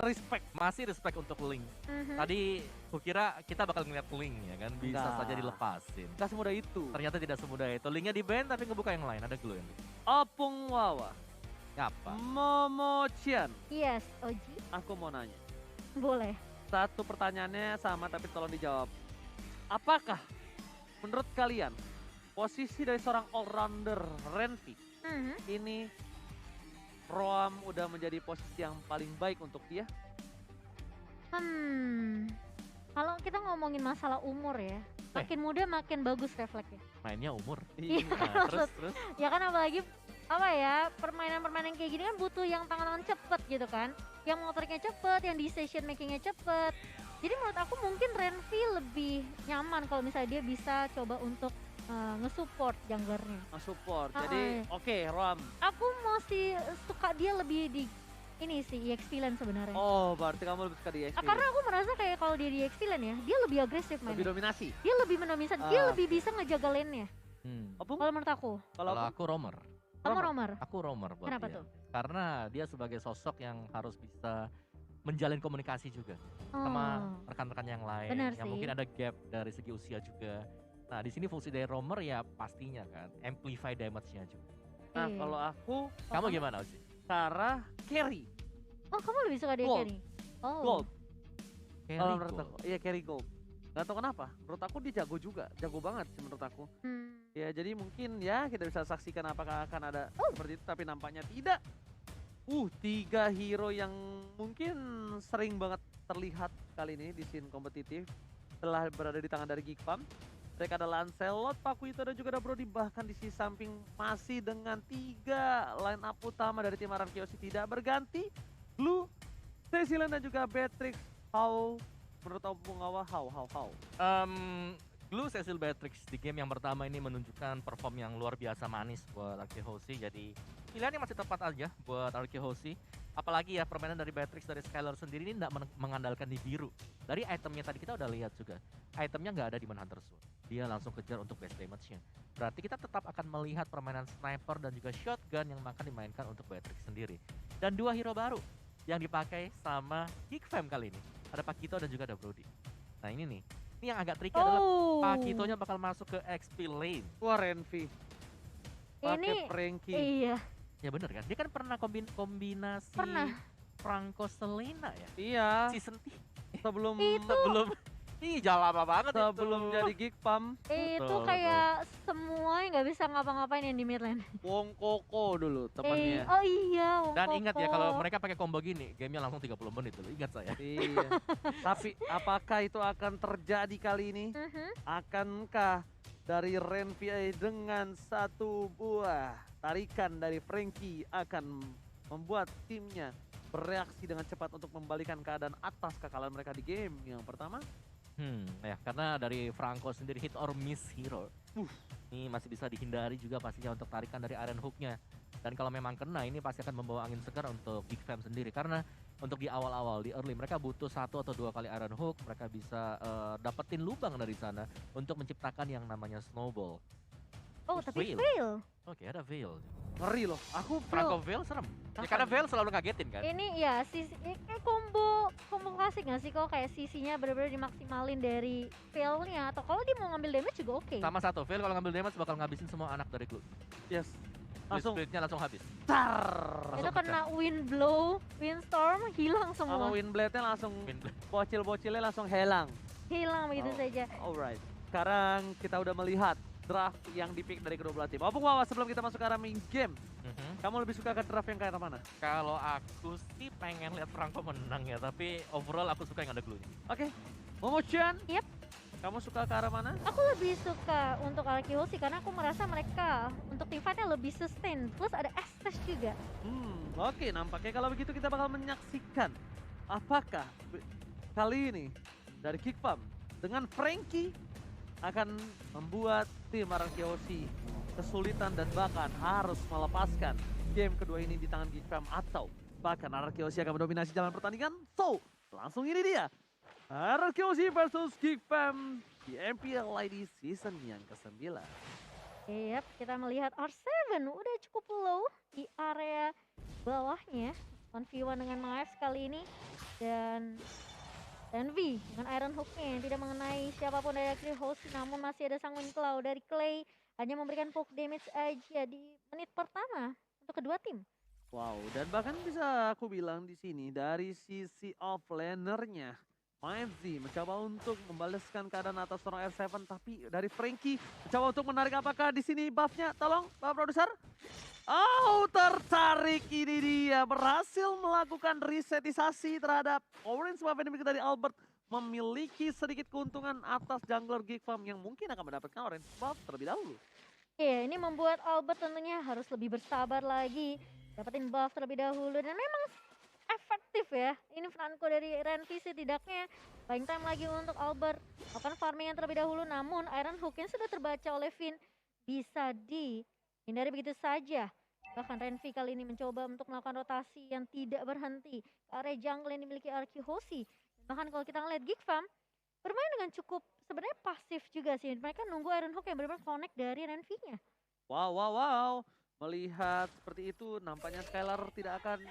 respect. Masih respect untuk Link. Tadi kukira kita bakal ngeliat Link ya kan, bisa Enggak. saja dilepasin. Gak semudah itu. Ternyata tidak semudah itu. Linknya di ban tapi ngebuka yang lain, ada Glue yang Opung Wawa, Apa? Momochian, Yes, Oji. aku mau nanya. Boleh. Satu pertanyaannya sama tapi tolong dijawab. Apakah menurut kalian posisi dari seorang all-rounder Renvi ini Roam udah menjadi posisi yang paling baik untuk dia? Kalau kita ngomongin masalah umur ya, makin muda makin bagus refleksnya. Mainnya umur. Iya, Nah, terus Ya kan apalagi apa ya, permainan-permainan kayak gini kan butuh yang tangan-tangan cepet gitu kan. Yang motoriknya cepet, yang decision makingnya cepet. Jadi menurut aku mungkin Renvi lebih nyaman kalau misalnya dia bisa coba untuk nge-support junglernya. Support. Ah, Jadi iya. oke, Roam. Aku masih suka dia lebih di ini sih EXP Lane sebenarnya. Oh, berarti kamu lebih suka di XP. Karena aku merasa kayak kalau dia di EXP Lane ya, dia lebih agresif lebih mainnya. dominasi. Dia lebih mendominasi, dia lebih bisa ngejaga lane-nya. Opung? Kalau menurut aku. Kalau Kalau aku aku roamer. Kamu Romer. Aku roamer buat Kenapa dia. tuh? Karena dia sebagai sosok yang harus bisa menjalin komunikasi juga sama rekan-rekan yang lain. Benar yang sih. mungkin ada gap dari segi usia juga. Nah, di sini fungsi dari roamer ya pastinya kan amplify damage-nya juga. Nah, Iya. kalau aku Kamu gimana sih? Sarah carry. Oh, kamu lebih suka dia Gold. carry? Oh. Gold. Carry Kalau menurut goal. aku, iya carry gold. Gak tau kenapa, menurut aku dia jago juga, jago banget sih menurut aku. Ya jadi mungkin ya kita bisa saksikan apakah akan ada seperti itu, tapi nampaknya tidak. 3 hero yang mungkin sering banget terlihat kali ini di scene kompetitif telah berada di tangan dari Geekfam. Mereka ada Lancelot, Pakuito dan juga ada Brody, bahkan di sisi samping masih dengan 3 line up utama dari tim Arankiyoshi tidak berganti. Blue, Cecilan dan juga Beatrix. How menurut Opung Wawa, how? Glue Cecil Beatrix di game yang pertama ini menunjukkan perform yang luar biasa manis buat Arkehoshi. Jadi pilihannya masih tepat aja buat Arkehoshi. Apalagi ya permainan dari Beatrix dari Skylar sendiri ini tidak mengandalkan di biru. Dari itemnya tadi kita udah lihat juga. Itemnya nggak ada di Manhunter Sword. Dia langsung kejar untuk base damage-nya. Berarti kita tetap akan melihat permainan sniper dan juga shotgun yang akan dimainkan untuk Beatrix sendiri. Dan 2 hero baru yang dipakai sama Geekfam kali ini. Ada Pakito dan juga ada Brody. Nah ini nih. Ini yang agak tricky adalah Pakitonya bakal masuk ke XP lane. Wah Renvi. Pakai Ini Frankie. iya. Ya bener kan? Dia kan pernah kombinasi Pernah. Franco Selena ya? Iya. Season Sebelum sebelum ih jalan lama banget sebelum itu. jadi Geekfam, Itu Betul, kayak semua yang nggak bisa ngapa-ngapain yang di mid lane. Wong Koko dulu temannya. Oh iya, Wong Dan ingat ya Koko. kalau mereka pakai combo gini, gamenya langsung 30 menit dulu. Ingat saya. Iya. Tapi apakah itu akan terjadi kali ini? Akankah dari Renvi dengan satu buah tarikan dari Frankie akan membuat timnya bereaksi dengan cepat untuk membalikan keadaan atas kekalahan mereka di game yang pertama? Ya karena dari Franco sendiri hit or miss hero. Ini masih bisa dihindari juga pastinya untuk tarikan dari Iron Hook-nya. Dan kalau memang kena ini pasti akan membawa angin segar untuk Big Fam sendiri. Karena untuk di awal-awal, di early mereka butuh 1 atau 2 kali Iron Hook. Mereka bisa dapetin lubang dari sana untuk menciptakan yang namanya snowball. Oh, tapi Veil. fail. Oke, ada Veil. Ngeri loh, aku Franco Veil serem. Ya, karena Veil selalu ngagetin kan. Ini ya sisi kayak combo klasik nggak sih, kalau kayak sisinya benar-benar dimaksimalin dari failnya, atau kalau dia mau ngambil damage juga oke. Sama satu, Veil kalau ngambil damage bakal ngabisin semua anak dari Glue. yes. Langsung Splitnya langsung habis. tar. Itu kena wind blow, windstorm, hilang Sama semua. Windblade-nya langsung Windblade. bocil-bocilnya langsung hilang. Hilang begitu Oh. saja. Alright. Sekarang kita udah melihat draft yang dipick dari kedua belah tim. Opung Wawa, sebelum kita masuk ke arah main game, kamu lebih suka ke draft yang kayak mana? Kalau aku sih pengen lihat Franco menang ya, tapi overall aku suka yang ada Glue-nya. Oke. Momo-chan? Yep. Kamu suka ke arah mana? Aku lebih suka untuk Arkehoshi karena aku merasa mereka untuk team fight-nya lebih sustain. Plus ada Estes juga. Oke, nampaknya kalau begitu kita bakal menyaksikan apakah kali ini dari Geekfam dengan Frankie akan membuat tim Arankiyoshi kesulitan dan bahkan harus melepaskan game kedua ini di tangan Geekfam, atau bahkan Arankiyoshi akan mendominasi jalan pertandingan. So, langsung ini dia. Arankiyoshi versus Geekfam di MPL ID season yang ke-9. Yap, kita melihat R7 udah cukup low di area bawahnya. 1v1 1v1 dengan Mars kali ini. Dan Envy dengan Iron Hook-nya yang tidak mengenai siapapun dari Archie Host, namun masih ada sang Wind Claw dari Clay hanya memberikan poke damage aja di menit pertama untuk kedua tim. Wow, dan bahkan bisa aku bilang di sini dari sisi offlanernya, Mindzy mencoba untuk membalaskan keadaan atas seorang R7, tapi dari Frankie mencoba untuk menarik, apakah di sini buffnya? Tolong, Pak Produser. Oh, tertarik, ini dia berhasil melakukan resetisasi terhadap orange buff yang dimiliki dari Albert, memiliki sedikit keuntungan atas jungler Geekfarm yang mungkin akan mendapatkan orange buff terlebih dahulu. Iya, ini membuat Albert tentunya harus lebih bersabar lagi, dapetin buff terlebih dahulu, dan memang efektif ya. Ini Franco dari Renvi setidaknya buying time lagi untuk Albert, akan farming yang terlebih dahulu, namun Iron Hook yang sudah terbaca oleh Finn bisa dihindari begitu saja. Bahkan Renvi kali ini mencoba untuk melakukan rotasi yang tidak berhenti ke area jungle yang dimiliki Archie Hoshi. Bahkan kalau kita ngeliat Geekfarm bermain dengan cukup sebenarnya pasif juga sih. Mereka nunggu Iron Hook yang benar-benar connect dari Renvi-nya. Wow. Melihat seperti itu, nampaknya Skylar tidak akan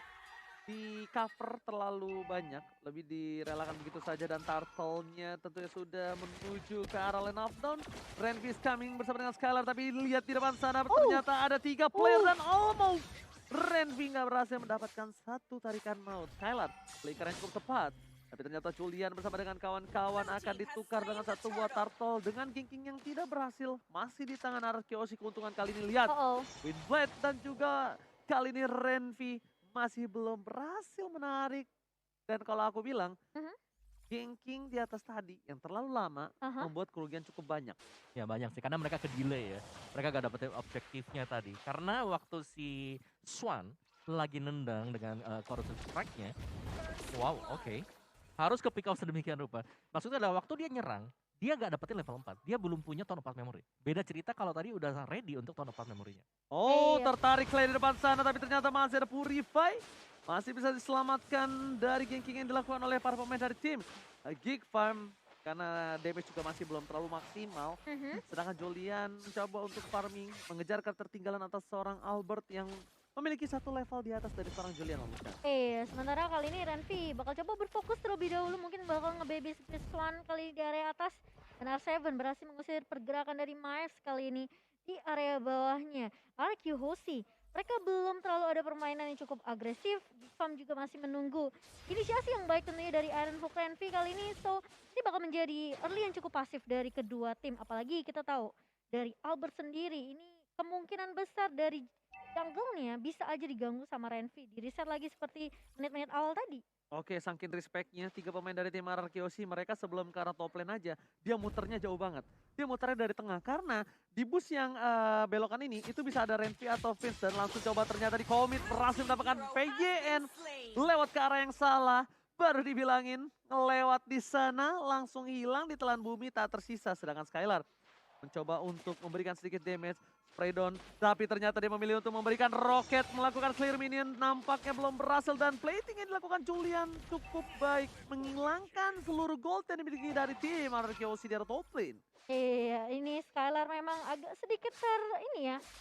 di cover terlalu banyak, lebih direlakan begitu saja, dan turtle-nya tentunya sudah menuju ke arah lane of down. Renvi is coming bersama dengan Skylar, tapi lihat di depan sana ternyata ada 3 player dan almost Renvi nggak berhasil mendapatkan satu tarikan maut. Skylar flicker yang cukup tepat, tapi ternyata Julian bersama dengan kawan-kawan akan ditukar dengan satu buah turtle dengan ganking yang tidak berhasil. Masih di tangan Archie Hoshi keuntungan kali ini, lihat Windblade, dan juga kali ini Renvi masih belum berhasil menarik. Dan kalau aku bilang, ganking di atas tadi yang terlalu lama membuat kerugian cukup banyak. Ya banyak sih, karena mereka ke delay ya. Mereka gak dapetin objektifnya tadi. Karena waktu si Swan lagi nendang dengan corrosive strike-nya, wow, oke. Harus ke pick off sedemikian rupa. Maksudnya adalah waktu dia nyerang, dia gak dapetin level 4. Dia belum punya Tone of Path Memory. Beda cerita kalau tadi udah ready untuk Tone of Path Memory-nya. Oh, tertarik Clay di depan sana, tapi ternyata masih ada Purify. Masih bisa diselamatkan dari ganking yang dilakukan oleh para pemain dari tim Geekfarm. Karena damage juga masih belum terlalu maksimal. Sedangkan Julian mencoba untuk farming, mengejar ketertinggalan atas seorang Albert yang memiliki satu level di atas dari seorang Julian. Sementara kali ini Renvi bakal coba berfokus terlebih dahulu, mungkin bakal nge-baby Swan kali di area atas. Dan R7 berhasil mengusir pergerakan dari Myers kali ini di area bawahnya. Archie Hoshi, mereka belum terlalu ada permainan yang cukup agresif. Geekfarm juga masih menunggu inisiasi yang baik tentunya dari Iron Hook Renvi kali ini. So, ini bakal menjadi early yang cukup pasif dari kedua tim. Apalagi kita tahu dari Albert sendiri, ini kemungkinan besar dari jungle-nya bisa aja diganggu sama Renvi. Di reset lagi seperti menit-menit awal tadi. Oke, saking respect-nya 3 pemain dari tim Archie Hoshi, mereka sebelum ke arah top lane aja, dia muternya jauh banget. Dia muternya dari tengah, karena di bus yang belokan ini, itu bisa ada Renvi atau Vince, dan langsung coba ternyata di commit, berhasil mendapatkan PGN, lewat ke arah yang salah, baru dibilangin, ngelewat di sana, langsung hilang di telan bumi, tak tersisa. Sedangkan Skylar mencoba untuk memberikan sedikit damage, Freydon, tapi ternyata dia memilih untuk memberikan roket, melakukan clear minion, nampaknya belum berhasil, dan plating yang dilakukan Julian cukup baik, menghilangkan seluruh gold yang dimiliki dari tim Archie Hoshi di arah top lane. Iya, ini Skylar memang agak sedikit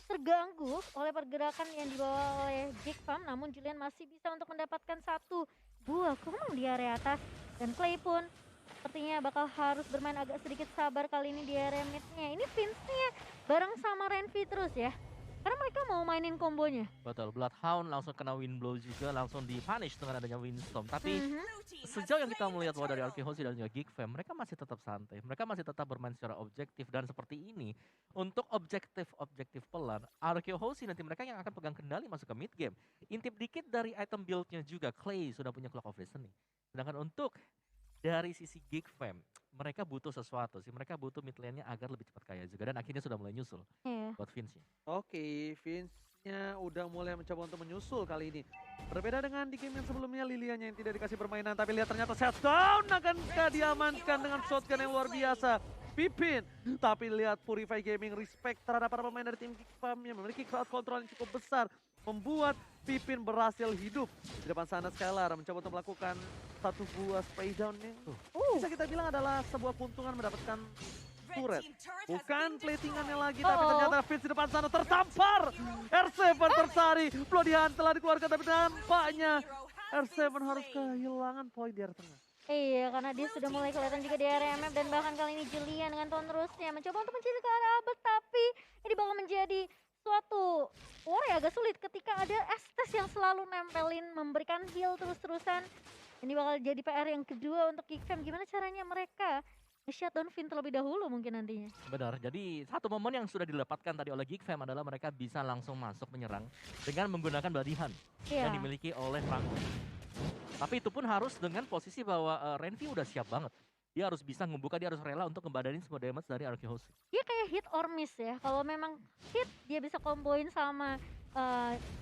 terganggu oleh pergerakan yang dibawa oleh Geekfarm, namun Julian masih bisa untuk mendapatkan satu buah komang di area atas, dan Clay pun sepertinya bakal harus bermain agak sedikit sabar kali ini di area mid-nya. Ini Vince-nya bareng sama Renvi terus ya, karena mereka mau mainin kombonya. Betul, Bloodhound langsung kena Windblow juga, langsung di-punish dengan adanya Windstorm. Tapi sejauh yang kita melihat bahwa dari Archie Hoshi dan juga Geekfarm, mereka masih tetap santai. Mereka masih tetap bermain secara objektif, dan seperti ini, untuk objektif pelan, Archie Hoshi nanti mereka yang akan pegang kendali masuk ke mid game. Intip dikit dari item build-nya juga, Clay sudah punya Clock of Destiny. Sedangkan untuk dari sisi Geekfarm, mereka butuh sesuatu sih. Mereka butuh mid lane-nya agar lebih cepat kaya juga, dan akhirnya sudah mulai nyusul buat Vince-nya. Oke, Vince-nya udah mulai mencoba untuk menyusul kali ini. Berbeda dengan di game yang sebelumnya, Lilianya yang tidak dikasih permainan, tapi lihat ternyata shutdown akankah diamankan dengan shotgun yang luar biasa. Pipin, tapi lihat Purify Gaming respect terhadap para pemain dari tim Geekfarm yang memiliki crowd control yang cukup besar, membuat Pipin berhasil hidup. Di depan sana Skylar mencoba untuk melakukan satu buah spray down yang bisa kita bilang adalah sebuah keuntungan mendapatkan turret. Bukan platingannya lagi, tapi ternyata Vince di depan sana tertampar. R7 tersari, Bloody Hand telah dikeluarkan, tapi nampaknya R7 harus kehilangan poin di area tengah. Iya, karena dia sudah mulai kelihatan juga di area map dan bahkan kali ini Julian dengan penerusnya mencoba untuk mencari ke arah Albert, tapi ini bakal menjadi suatu war yang agak sulit ketika ada Estes yang selalu nempelin memberikan heal terus-terusan. Ini bakal jadi PR yang kedua untuk Geekfam. Gimana caranya mereka nge-shutdown Finn terlebih dahulu mungkin nantinya. Benar, jadi satu momen yang sudah didapatkan tadi oleh Geekfam adalah mereka bisa langsung masuk menyerang dengan menggunakan Bloody Hunt yang Iya. dimiliki oleh Franco. Tapi itu pun harus dengan posisi bahwa Renvi udah siap banget. Dia harus bisa membuka, dia harus rela untuk ngebadanin semua damage dari Arkehosi. Dia kayak hit or miss ya. Kalau memang hit dia bisa komboin sama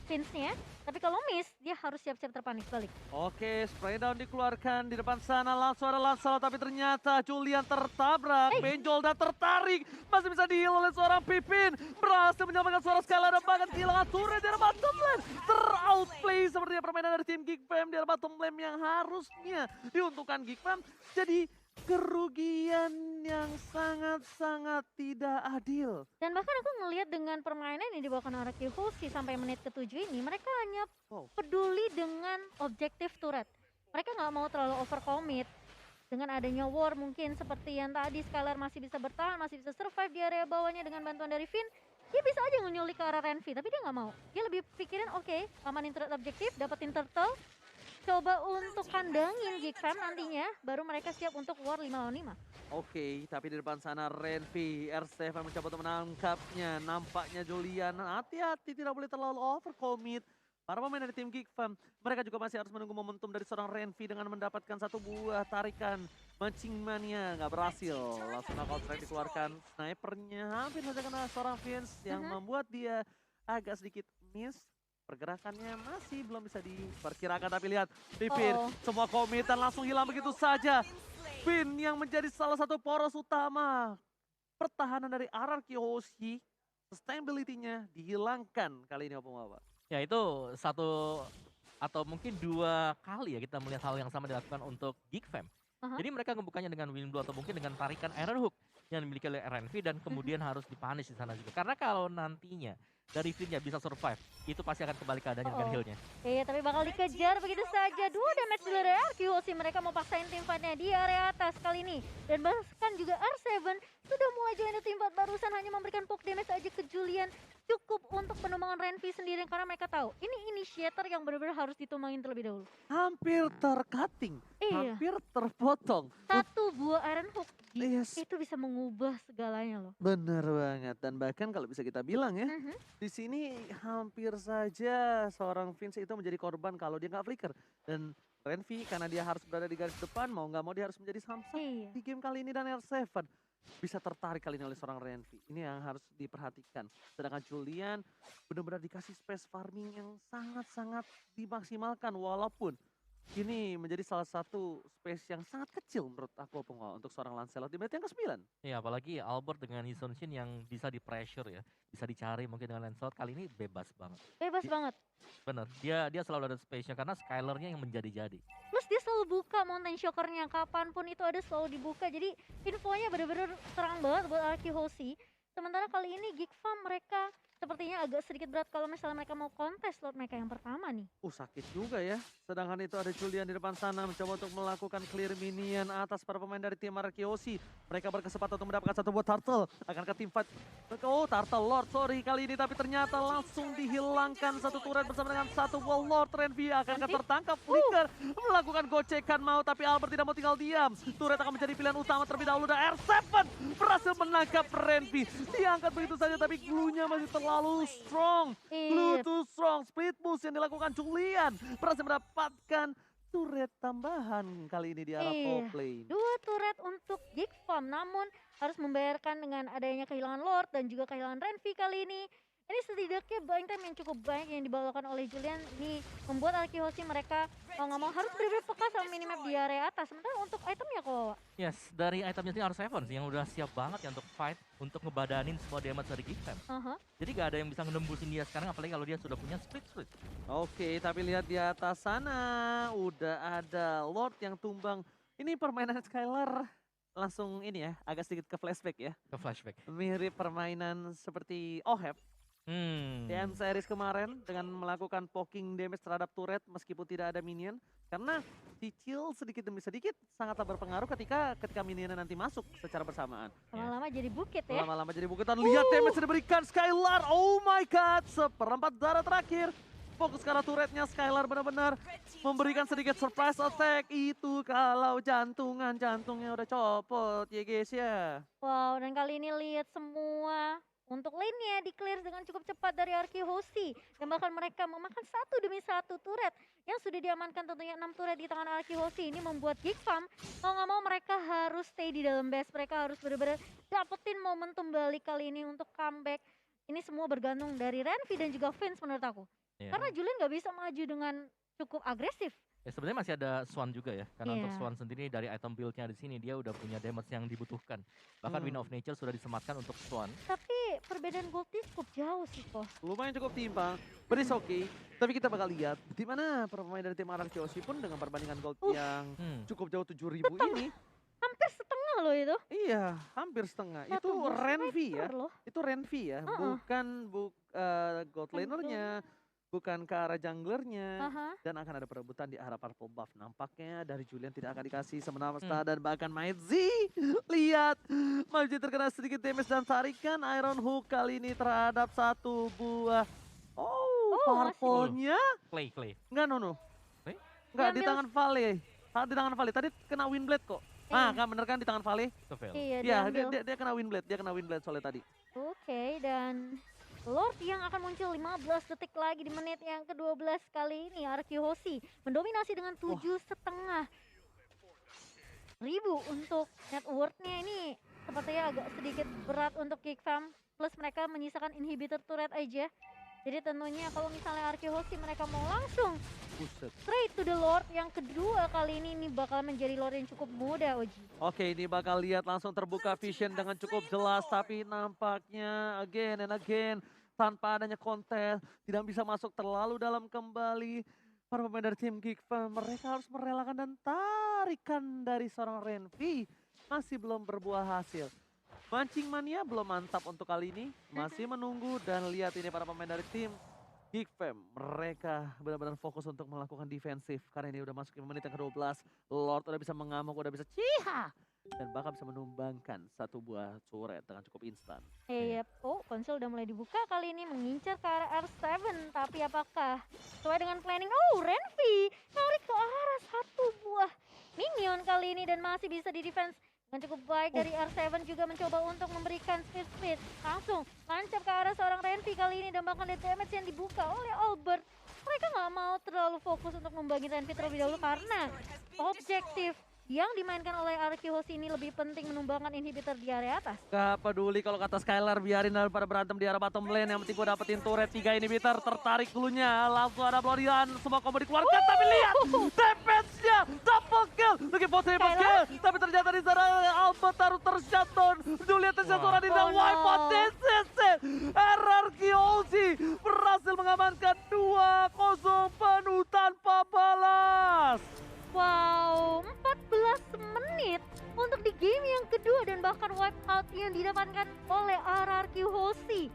Vince-nya, tapi kalau miss dia harus siap-siap terpanik balik. Oke, spray down dikeluarkan di depan sana, langsung ada Lancelot, tapi ternyata Julian tertabrak, benjol dan tertarik, masih bisa di-heal oleh seorang Pipin, berhasil menyelamatkan suara Skylar dan bahkan kehilangan turret di arah bottom lane, ter-outplay sepertinya permainan dari tim Geekfam di arah bottom lane yang harusnya diuntungkan Geekfam, jadi kerugian yang sangat-sangat tidak adil. Dan bahkan aku ngelihat dengan permainan yang dibawakan oleh Hoshi sampai menit ke-7 ini, mereka hanya peduli dengan objektif turret. Mereka nggak mau terlalu overcommit. Dengan adanya war mungkin seperti yang tadi, Skylar masih bisa bertahan, masih bisa survive di area bawahnya dengan bantuan dari Finn. Dia bisa aja nyulik ke arah Renvi, tapi dia nggak mau. Dia lebih pikirin oke, amanin turret objektif, dapetin turtle, coba untuk kandangin Geekfam nantinya, baru mereka siap untuk war 5 lawan 5. Oke, tapi di depan sana Renvi, R7 mencoba untuk menangkapnya. Nampaknya Julian, hati-hati tidak boleh terlalu overcommit. Para pemain dari tim Geekfam, mereka juga masih harus menunggu momentum dari seorang Renvi dengan mendapatkan satu buah tarikan. Mancing Mania nggak berhasil, langsung knockout strike dikeluarkan. Snipernya hampir saja kena seorang Vince yang membuat dia agak sedikit miss. Pergerakannya masih belum bisa diperkirakan, tapi lihat Pipin semua komit dan langsung hilang begitu saja. Finn yang menjadi salah satu poros utama pertahanan dari RRQ Hoshi, sustainability-nya dihilangkan kali ini Opung Wawa. Ya itu satu atau mungkin dua kali ya kita melihat hal yang sama dilakukan untuk Geekfam. Jadi mereka ngebukanya dengan win blow atau mungkin dengan tarikan Iron Hook yang dimiliki oleh RNV dan kemudian harus dipunish di sana juga. Karena kalau nantinya dari Finn-nya bisa survive, itu pasti akan kembali keadaannya dengan heal-nya. Iya, tapi bakal dikejar begitu saja. 2 damage dari RQC, mereka mau paksain tim fight-nya di area atas kali ini. Dan bahkan juga R7 sudah mulai join di tim fight barusan, hanya memberikan poke damage aja ke Julian. Cukup untuk penumbangan Renvi sendiri karena mereka tahu ini initiator yang benar-benar harus ditumbangin terlebih dahulu. Hampir tercutting, hampir terpotong. Satu buah Iron Hook itu bisa mengubah segalanya loh. Bener banget, dan bahkan kalau bisa kita bilang ya, di sini hampir saja seorang Vince itu menjadi korban kalau dia nggak flicker. Dan Renvi karena dia harus berada di garis depan, mau nggak mau dia harus menjadi samsak di game kali ini, dan R7 bisa tertarik kali ini oleh seorang Renvi. Ini yang harus diperhatikan. Sedangkan Julian benar-benar dikasih space farming yang sangat-sangat dimaksimalkan, walaupun ini menjadi salah satu space yang sangat kecil menurut aku untuk seorang Lancelot di menit yang ke-9. Iya, apalagi Albert dengan Hison Shin yang bisa di pressure ya, bisa dicari mungkin dengan Lancelot kali ini bebas banget. Bebas banget. Bener, dia selalu ada space-nya karena Skylar-nya yang menjadi-jadi. Plus dia selalu buka Mountain Shocker-nya, kapanpun itu ada selalu dibuka. Jadi infonya bener-bener terang banget buat Arki Hoshi. Sementara kali ini Geekfam mereka sepertinya agak sedikit berat kalau misalnya mereka mau kontes slot mereka yang pertama nih. Sakit juga ya. Sedangkan itu ada Julian di depan sana mencoba untuk melakukan clear minion atas para pemain dari tim Arkeosi. Mereka berkesempatan untuk mendapatkan satu buah turtle. Akankah tim fight? Oh, turtle Lord, sorry kali ini, tapi ternyata langsung dihilangkan satu turret bersama dengan satu buah Lord. Renvi akankah tertangkap flicker, melakukan gocekan mau, tapi Albert tidak mau tinggal diam. Turret akan menjadi pilihan utama terlebih dahulu, dan R7 berhasil menangkap Renvi. Diangkat begitu saja, tapi glue-nya masih terlalu strong. Glue too strong. Split boost yang dilakukan Julian berhasil mendapatkan turret tambahan kali ini di arah top lane. 2 turret untuk Geekfam, namun harus membayarkan dengan adanya kehilangan Lord dan juga kehilangan Renvi kali ini. Ini setidaknya buying time yang cukup banyak yang dibawakan oleh Julian. Ini membuat Arki Hoshi mereka mau nggak mau harus benar-benar peka sama minimap di area atas. Sementara untuk itemnya kok. Yes, dari itemnya sih R7 sih yang udah siap banget ya untuk fight, untuk ngebadanin semua damage dari Geekfam. Jadi gak ada yang bisa ngenembusin dia sekarang, apalagi kalau dia sudah punya split. Oke, tapi lihat di atas sana udah ada Lord yang tumbang. Ini permainan Skylar langsung ini ya, agak sedikit ke flashback ya. Ke flashback. Mirip permainan seperti Oheb Hmm. Di end series kemarin dengan melakukan poking damage terhadap turret meskipun tidak ada minion. Karena cicil sedikit demi sedikit sangatlah berpengaruh ketika minionnya nanti masuk secara bersamaan. Lama-lama jadi bukit ya. Lama-lama jadi buketan. Lihat damage yang diberikan Skylar. Oh my god, seperempat darah terakhir. Fokus ke arah turretnya, Skylar benar-benar memberikan sedikit surprise attack. Itu kalau jantungnya udah copot ya guys ya. Wow, dan kali ini lihat semua untuk lane-nya di-clear dengan cukup cepat dari Arkehosi. Dan bahkan mereka memakan satu demi satu turret yang sudah diamankan, tentunya 6 turret di tangan Arkehosi. Ini membuat Geek Farm mau nggak mau mereka harus stay di dalam base. Mereka harus benar-benar dapetin momentum balik kali ini untuk comeback. Ini semua bergantung dari Renvi dan juga Vince menurut aku. Iya. Karena Julian nggak bisa maju dengan cukup agresif. Ya, sebenarnya masih ada Swan juga ya. Karena untuk Iya. Swan sendiri dari item build-nya di sini dia udah punya damage yang dibutuhkan. Bahkan Wind of Nature sudah disematkan untuk Swan. Tapi perbedaan goldnya cukup jauh sih kok. Lumayan cukup timpang, but it's okay. Tapi kita bakal lihat di mana pemain dari tim Arkehosi pun dengan perbandingan gold yang cukup jauh 7.000 ini. Hampir setengah loh itu. Iya, hampir setengah. Satu Itu boost Renvi ya. sniper loh. Itu Renvi ya, bukan gold lanernya, bukan ke arah junglernya. Aha. Dan akan ada perebutan di arah purple buff. Nampaknya dari Julian tidak akan dikasih semena-mena dan bahkan Maidzi. Lihat, Maidzi terkena sedikit damage dan tarikan Iron Hook kali ini terhadap satu buah. Purple-nya. Clay. Enggak, no. Eh? Enggak, di Diambil. tangan Vale. Di tangan Vale. Tadi kena Windblade kok. Kan bener kan di tangan Vale? Itu fail. Iya, Iya, diambil. dia kena Windblade soalnya tadi. Oke, dan Lord yang akan muncul 15 detik lagi di menit yang ke-12 kali ini. Arkehosi mendominasi dengan 7,5 ribu untuk net worth-nya. Ini sepertinya agak sedikit berat untuk Geek Farm. Plus mereka menyisakan inhibitor turret aja. Jadi tentunya kalau misalnya Arkehosi mereka mau langsung Buset. straight to the Lord yang kedua kali ini bakal menjadi Lord yang cukup mudah, Oji. Oke, ini bakal lihat langsung terbuka vision dengan cukup jelas. Tapi nampaknya again and again, tanpa adanya kontes, tidak bisa masuk terlalu dalam kembali. Para pemain dari tim Geek Farm, mereka harus merelakan dan tarikan dari seorang Renvi. Masih belum berbuah hasil. Mancing Mania belum mantap untuk kali ini. Masih menunggu dan lihat ini para pemain dari tim Geek Farm. Mereka benar-benar fokus untuk melakukan defensif. Karena ini udah masuk ke menit yang ke-12. Lord udah bisa mengamuk, udah bisa ciha. Dan bahkan bisa menumbangkan satu buah turret dengan cukup instan. Iya, konsol udah mulai dibuka kali ini mengincar ke arah R7. Tapi apakah sesuai dengan planning? Renvi narik ke arah satu buah minion kali ini dan masih bisa di defense dengan cukup baik dari R7 juga mencoba untuk memberikan speed. Langsung lancap ke arah seorang Renvi kali ini dan bahkan damage yang dibuka oleh Albert. Mereka nggak mau terlalu fokus untuk membagi Renvi terlebih dahulu karena objektif yang dimainkan oleh Arkehosi ini lebih penting menumbangkan inhibitor di area atas. Gak peduli kalau kata Skylar, biarin daripada berantem di arah bottom lane. Yang penting gue dapetin turret 3 inhibitor, tertarik dulunya. Langsung ada Blorian, semua combo dikeluarkan. Tapi lihat, damage-nya double kill. Lagi possible kill, tapi ternyata di sana Albert taruh tershutdown. Julian tershutdown di the wipe out DCC. Arkehosi berhasil mengamankan 2-0 penuh tanpa balas. Wow, 14 menit untuk di game yang kedua dan bahkan wipe out yang didapatkan oleh Arkehosi.